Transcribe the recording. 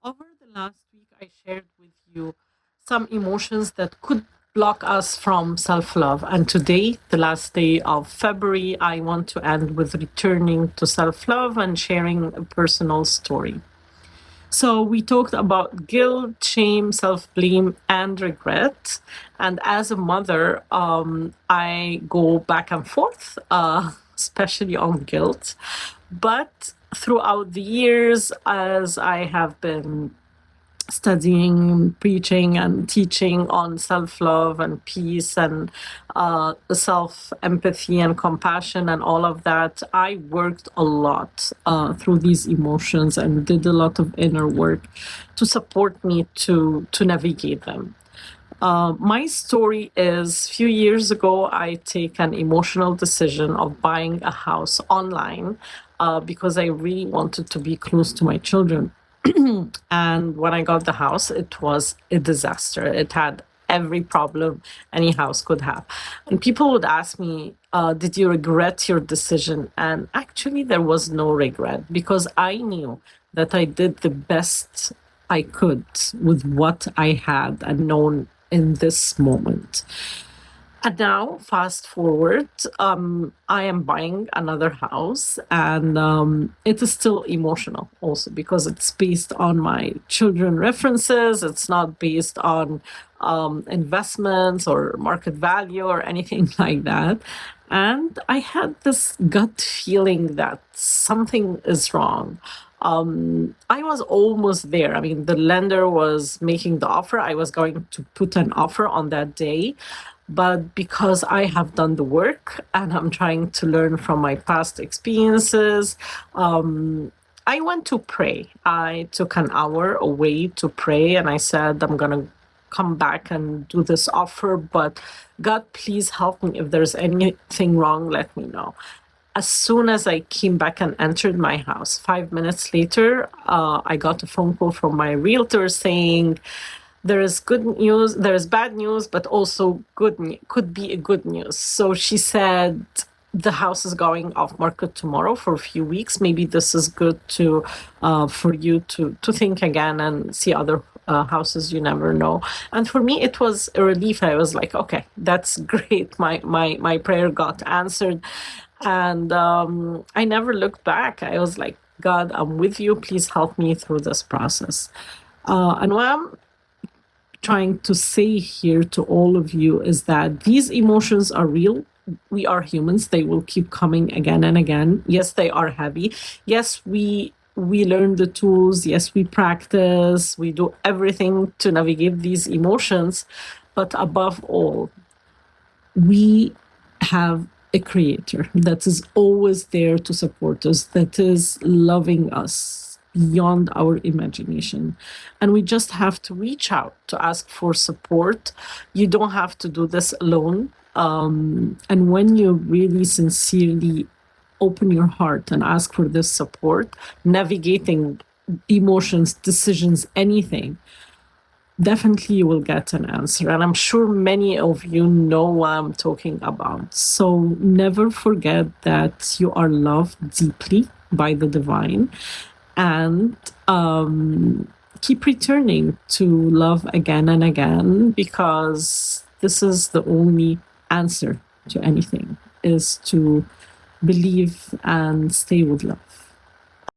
Over the last week, I shared with you some emotions that could block us from self love. And today, the last day of February, I want to end with returning to self love and sharing a personal story. So, we talked about guilt, shame, self blame, and regret. And as a mother, I go back and forth, especially on guilt. But throughout the years, as I have been studying, preaching, and teaching on self love and peace and self empathy and compassion and all of that, I worked a lot through these emotions and did a lot of inner work to support me to navigate them. My story is a few years ago, I take an emotional decision of buying a house online because I really wanted to be close to my children. And when I got the house, it was a disaster. It had every problem any house could have. And people would ask me, did you regret your decision? And actually, there was no regret because I knew that I did the best I could with what I had and known in this moment. And now, fast forward, I am buying another house, and it is still emotional also because it's based on my children references. It's not based on investments or market value or anything like that. And I had this gut feeling that something is wrong. I was almost there. I mean, the lender was making the offer. I was going to put an offer on that day. But because I have done the work and I'm trying to learn from my past experiences, I went to pray. I took an hour away to pray and I said, I'm going to come back and do this offer. But God, please help me. If there's anything wrong, let me know. As soon as I came back and entered my house, 5 minutes later, I got a phone call from my realtor saying, there is good news, there is bad news, but also could be a good news. So she said, the house is going off market tomorrow for a few weeks. Maybe this is good to for you to think again and see other houses. You never know. And for me, it was a relief. I was like, okay, that's great. My prayer got answered. And I never looked back. I was like, God, I'm with you. Please help me through this process. And what I'm trying to say here to all of you is that these emotions are real. We are humans. They will keep coming again and again. Yes, they are heavy. Yes, we learn the tools. Yes, we practice. We do everything to navigate these emotions. But above all, we have a creator that is always there to support us, that is loving us beyond our imagination. And we just have to reach out to ask for support. You don't have to do this alone. And when you really sincerely open your heart and ask for this support, navigating emotions, decisions, anything, definitely you will get an answer. And I'm sure many of you know what I'm talking about. So never forget that you are loved deeply by the divine, and keep returning to love again and again, because this is the only answer to anything, is to believe and stay with love.